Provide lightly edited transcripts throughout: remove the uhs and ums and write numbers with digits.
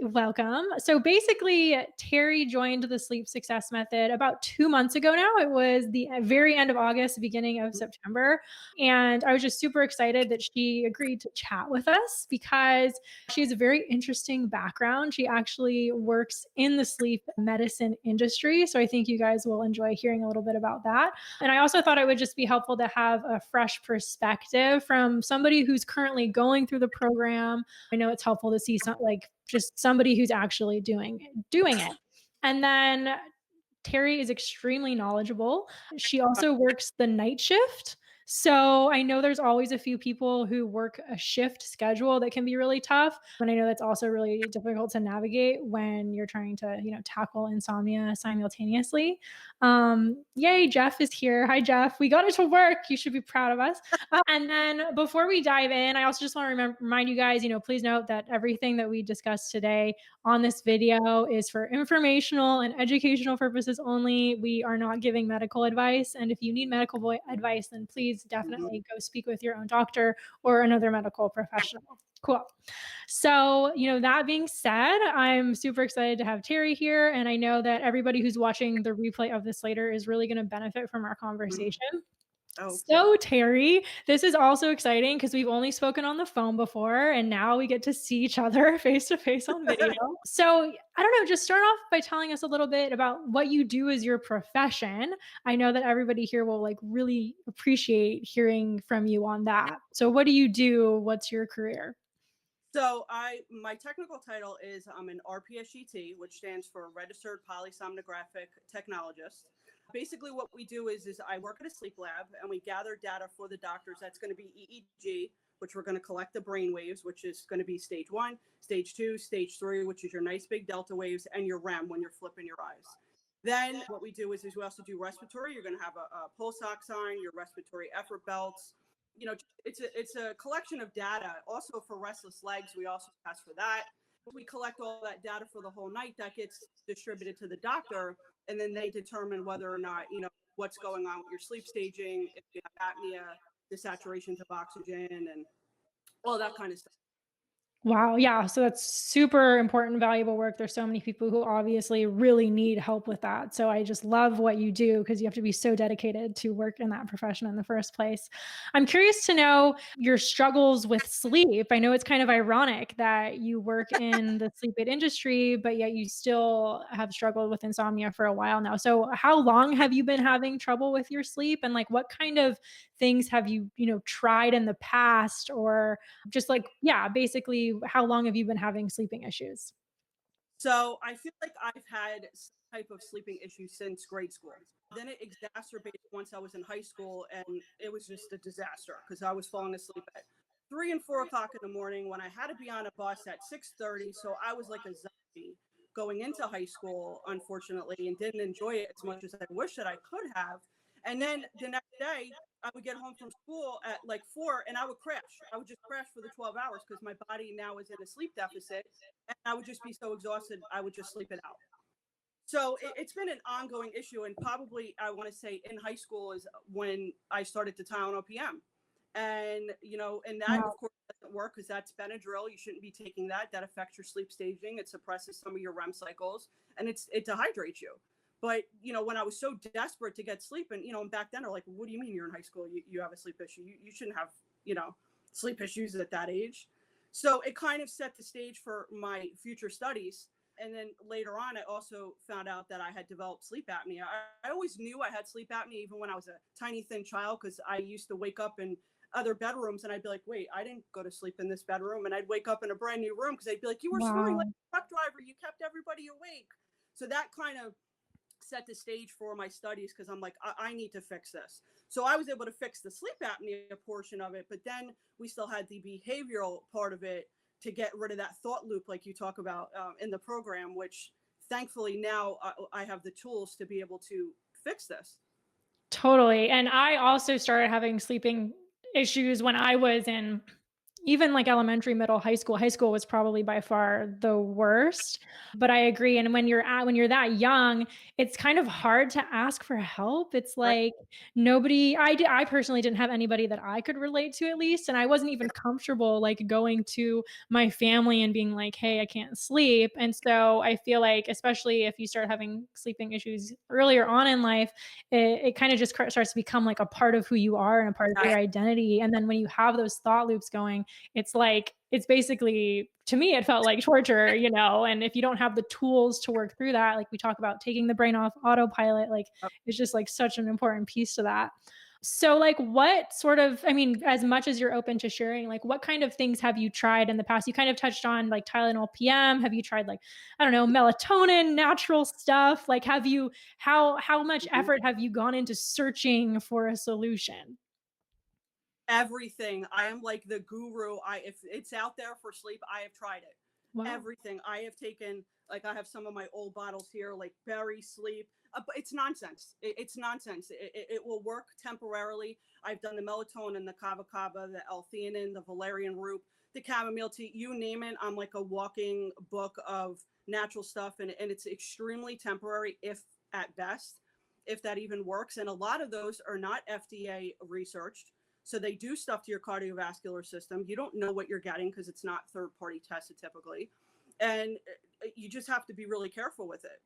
Welcome. So basically, Terry joined the sleep success method about 2 months ago now. It was the very end of August, beginning of September. And I was just super excited that she agreed to chat with us because she has a very interesting background. She actually works in the sleep medicine industry. So I think you guys will enjoy hearing a little bit about that. And I also thought it would just be helpful to have a fresh perspective from somebody who's currently going through the program. I know it's helpful to see just somebody who's actually doing it. And then Terry is extremely knowledgeable. She also works the night shift. So I know there's always a few people who work a shift schedule that can be really tough. And I know that's also really difficult to navigate when you're trying to, tackle insomnia simultaneously. Yay, Jeff is here. Hi, Jeff. We got it to work. You should be proud of us. And then before we dive in, I also just want to remind you guys, please note that everything that we discussed today on this video is for informational and educational purposes only. We are not giving medical advice. And if you need medical advice, then please definitely go speak with your own doctor or another medical professional. Cool. So, that being said, I'm super excited to have Terry here. And I know that everybody who's watching the replay of this later is really going to benefit from our conversation. Oh. So Terry, this is also exciting because we've only spoken on the phone before and now we get to see each other face to face on video. So I don't know, just start off by telling us a little bit about what you do as your profession. I know that everybody here will really appreciate hearing from you on that. So what do you do? What's your career? So my technical title is I'm an RPSGT, which stands for Registered Polysomnographic Technologist. Basically, what we do is I work at a sleep lab and we gather data for the doctors. That's going to be EEG, which we're going to collect the brain waves, which is going to be stage 1, stage 2, stage 3, which is your nice big delta waves, and your REM when you're flipping your eyes. Then what we do is we also do respiratory. You're going to have a pulse ox on, your respiratory effort belts. It's a collection of data. Also for restless legs, we also test for that. We collect all that data for the whole night. That gets distributed to the doctor, and then they determine whether or not, what's going on with your sleep staging, if you have apnea, the saturations of oxygen, and all that kind of stuff. Wow. Yeah. So that's super important, valuable work. There's so many people who obviously really need help with that. So I just love what you do because you have to be so dedicated to work in that profession in the first place. I'm curious to know your struggles with sleep. I know it's kind of ironic that you work in the sleep aid industry, but yet you still have struggled with insomnia for a while now. So how long have you been having trouble with your sleep? And what kind of things have you, tried in the past, or just basically how long have you been having sleeping issues? So I feel like I've had some type of sleeping issue since grade school. Then it exacerbated once I was in high school, and it was just a disaster because I was falling asleep at 3 and 4 o'clock in the morning when I had to be on a bus at 6:30. So I was like a zombie going into high school, unfortunately, and didn't enjoy it as much as I wish that I could have. And then the next day, I would get home from school at like 4 and I would crash. I would just crash for the 12 hours because my body now is in a sleep deficit. And I would just be so exhausted, I would just sleep it out. So it's been an ongoing issue. And probably I want to say in high school is when I started to tie on OPM. And, and that, Wow. of course, doesn't work because that's Benadryl. You shouldn't be taking that. That affects your sleep staging. It suppresses some of your REM cycles and it dehydrates you. But, when I was so desperate to get sleep and back then they're like, what do you mean you're in high school? You have a sleep issue. You shouldn't have, sleep issues at that age. So it kind of set the stage for my future studies. And then later on, I also found out that I had developed sleep apnea. I always knew I had sleep apnea even when I was a tiny, thin child, because I used to wake up in other bedrooms and I'd be like, wait, I didn't go to sleep in this bedroom. And I'd wake up in a brand new room because they'd be like, you were snoring like Wow. a truck driver. You kept everybody awake. So that kind of set the stage for my studies because I'm like, I need to fix this. So I was able to fix the sleep apnea portion of it, but then we still had the behavioral part of it to get rid of that thought loop, like you talk about in the program, which thankfully now I have the tools to be able to fix this. Totally. And I also started having sleeping issues when I was in even like elementary, middle, high school was probably by far the worst. But I agree. And when you're that young, it's kind of hard to ask for help. It's Right. like I personally didn't have anybody that I could relate to, at least. And I wasn't even comfortable like going to my family and being like, hey, I can't sleep. And so I feel like, especially if you start having sleeping issues earlier on in life, it kind of just starts to become like a part of who you are and a part of your identity. And then when you have those thought loops going, it's like it's basically, to me it felt like torture, and if you don't have the tools to work through that, like we talk about taking the brain off autopilot, like it's just like such an important piece to that. So like what sort of, I mean, as much as you're open to sharing, like what kind of things have you tried in the past? You kind of touched on like Tylenol PM. Have you tried like, I don't know, melatonin, natural stuff? Like have you how much Mhm. effort have you gone into searching for a solution? Everything. I am like the guru. If it's out there for sleep, I have tried it. Wow. Everything. I have taken, like I have some of my old bottles here, like berry sleep. But it's nonsense. It's nonsense. It will work temporarily. I've done the melatonin, the kava kava, the L-theanine, the valerian root, the chamomile tea, you name it. I'm like a walking book of natural stuff, and it's extremely temporary, if at best, if that even works. And a lot of those are not FDA researched, so they do stuff to your cardiovascular system. You don't know what you're getting because it's not third party tested typically. And you just have to be really careful with it.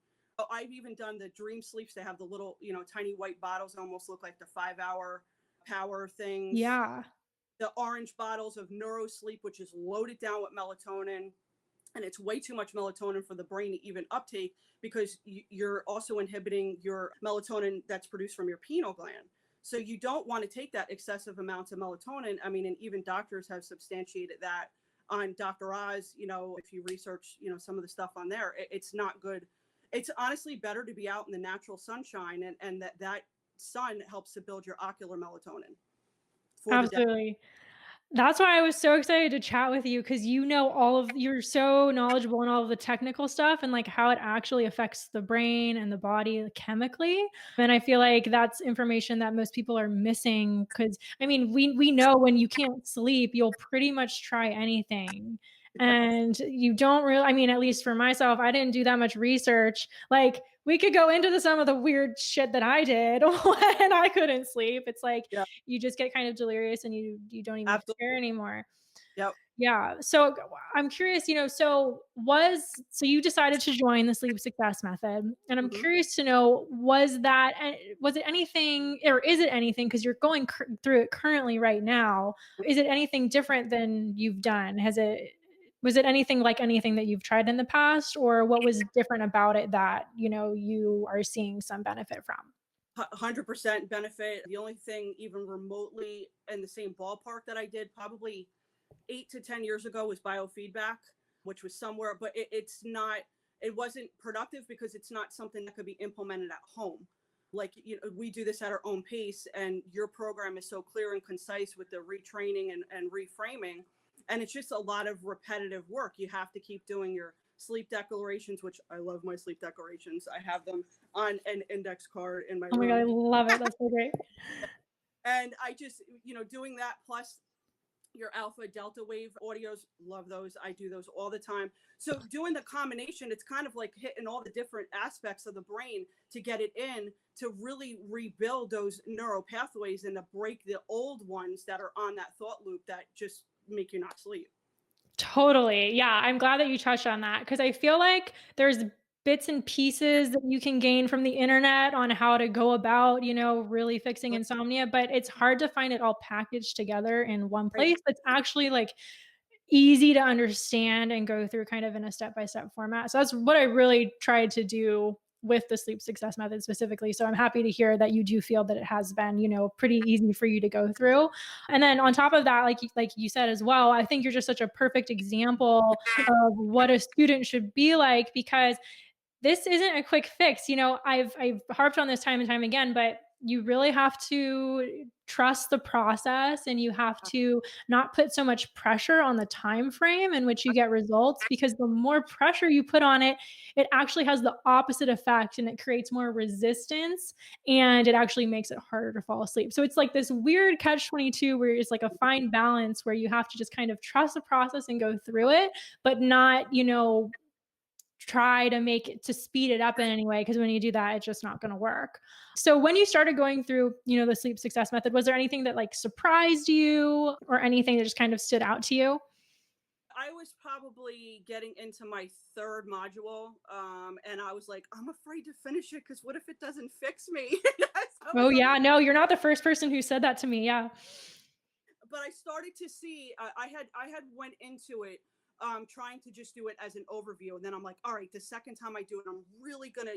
I've even done the dream sleeps. They have the little, tiny white bottles, almost look like the 5 hour power things. Yeah. The orange bottles of neuro sleep, which is loaded down with melatonin. And it's way too much melatonin for the brain to even uptake, because you're also inhibiting your melatonin that's produced from your pineal gland. So you don't want to take that excessive amounts of melatonin. I mean, and even doctors have substantiated that on Dr. Oz. If you research, some of the stuff on there, it's not good. It's honestly better to be out in the natural sunshine, and that sun helps to build your ocular melatonin for the day. Absolutely. That's why I was so excited to chat with you, because you're so knowledgeable in all of the technical stuff and like how it actually affects the brain and the body like, chemically. And I feel like that's information that most people are missing, because I mean, we know when you can't sleep, you'll pretty much try anything. And you don't really, I mean, at least for myself, I didn't do that much research. Like we could go into some of the weird shit that I did when I couldn't sleep. It's like Yeah, you just get kind of delirious and you don't even care absolutely. anymore. Yep. Yeah. So I'm curious, so you decided to join the sleep success method, and I'm Hmm. curious to know, was it anything, or is it anything, because you're going through it currently right now? Is it anything different than you've done? Was it anything like anything that you've tried in the past, or what was different about it that, you are seeing some benefit from? 100% benefit. The only thing even remotely in the same ballpark that I did probably 8 to 10 years ago was biofeedback, which was somewhere, but it's not, it wasn't productive because it's not something that could be implemented at home. Like, we do this at our own pace, and your program is so clear and concise with the retraining and reframing. And it's just a lot of repetitive work. You have to keep doing your sleep declarations, which I love my sleep declarations. I have them on an index card in my Oh my god, I room. love it. That's so great. And I just, doing that plus your alpha delta wave audios, love those. I do those all the time. So doing the combination, it's kind of like hitting all the different aspects of the brain to get it in to really rebuild those neural pathways and to break the old ones that are on that thought loop that just make you not sleep. Totally. Yeah, I'm glad that you touched on that, because I feel like there's bits and pieces that you can gain from the internet on how to go about, really fixing insomnia, but it's hard to find it all packaged together in one Right. place that's actually like easy to understand and go through kind of in a step-by-step format. So that's what I really tried to do with the sleep success method specifically. So I'm happy to hear that you do feel that it has been, pretty easy for you to go through. And then on top of that, like you said as well, I think you're just such a perfect example of what a student should be like, because this isn't a quick fix. I've harped on this time and time again, but you really have to trust the process, and you have to not put so much pressure on the time frame in which you get results, because the more pressure you put on it, it actually has the opposite effect, and it creates more resistance, and it actually makes it harder to fall asleep. So it's like this weird catch 22 where it's like a fine balance where you have to just kind of trust the process and go through it, but not, try to make it to speed it up in any way, because when you do that, it's just not going to work. So when you started going through, the sleep success method, was there anything that like surprised you or anything that just kind of stood out to you? I was probably getting into my third module, and I was like, I'm afraid to finish it because what if it doesn't fix me? I Oh was on yeah, the, no, you're not the first person who said that to me. Yeah. but I started to see. I had went into it trying to just do it as an overview, and then I'm like, all right, the second time I do it, I'm really gonna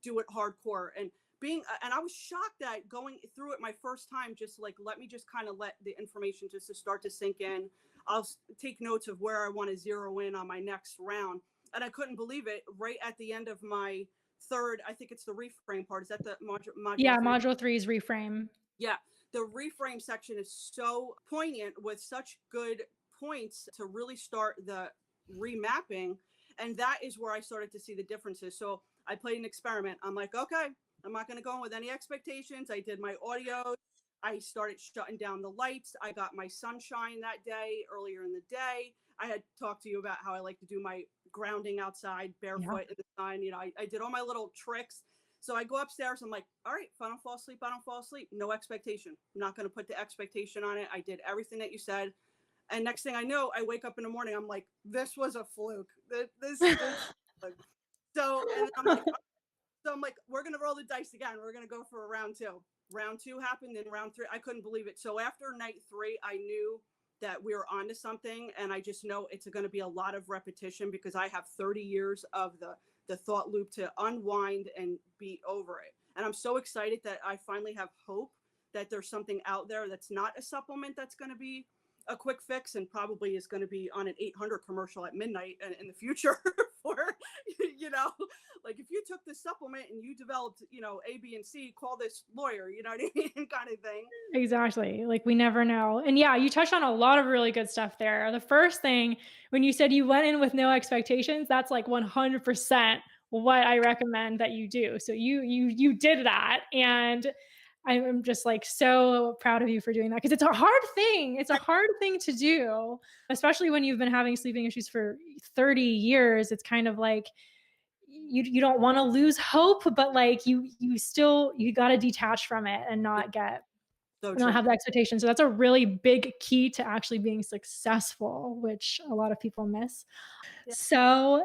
do it hardcore. And I was shocked that going through it my first time, just like let me just kind of let the information just to start to sink in. I'll take notes of where I want to zero in on my next round. And I couldn't believe it. Right at the end of my third, I think it's the reframe part. Is that the module Yeah, three? module 3 is reframe. Yeah, the reframe section is so poignant with such good points to really start the remapping. And that is where I started to see the differences. So I played an experiment. I'm like, okay, I'm not going to go in with any expectations. I did my audio. I started shutting down the lights. I got my sunshine that day earlier in the day. I had talked to you about how I like to do my grounding outside Yeah. barefoot in the sun. I did all my little tricks. So I go upstairs. I'm like, all right, if I don't fall asleep, I don't fall asleep. No expectation. I'm not going to put the expectation on it. I did everything that you said. And next thing I know, I wake up in the morning. I'm like, this was a fluke. This so, and I'm like, we're gonna roll the dice again. We're gonna go for a round two. Round two happened, and round three, I couldn't believe it. So after night three, I knew that we were onto something, and I just know it's going to be a lot of repetition because I have 30 years of the thought loop to unwind and be over it. And I'm so excited that I finally have hope that there's something out there that's not a supplement that's going to be a quick fix and probably is going to be on an 800 commercial at midnight in the future for you know like if you took this supplement and you developed A, B, and C, call this lawyer, you know what I mean, kind of thing. Exactly. Like we never know. And yeah, you touched on a lot of really good stuff there. The first thing, when you said you went in with no expectations, that's like 100% what I recommend that you do. So you did that, and I'm just like so proud of you for doing that, because it's a hard thing. It's a hard thing to do, especially when you've been having sleeping issues for 30 years. It's kind of like you don't want to lose hope, but like you got to detach from it and So not true. have the expectation. So that's a really big key to actually being successful, which a lot of people miss. Yeah. So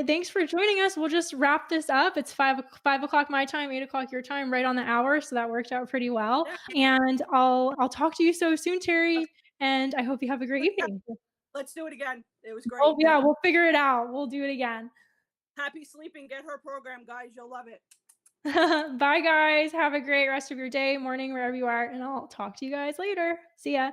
thanks for joining us. We'll just wrap this up. It's 5 o'clock my time, 8 o'clock your time, right on the hour. So that worked out pretty well. Yeah. And I'll talk to you so soon, Terry. And I hope you have a great evening. Let's do it again. It was Oh great. yeah, Thank you. we'll figure it out. We'll do it again. Happy sleeping. Get her program, guys. You'll love it. Bye guys. Have a great rest of your day, morning, wherever you are. And I'll talk to you guys later. See ya.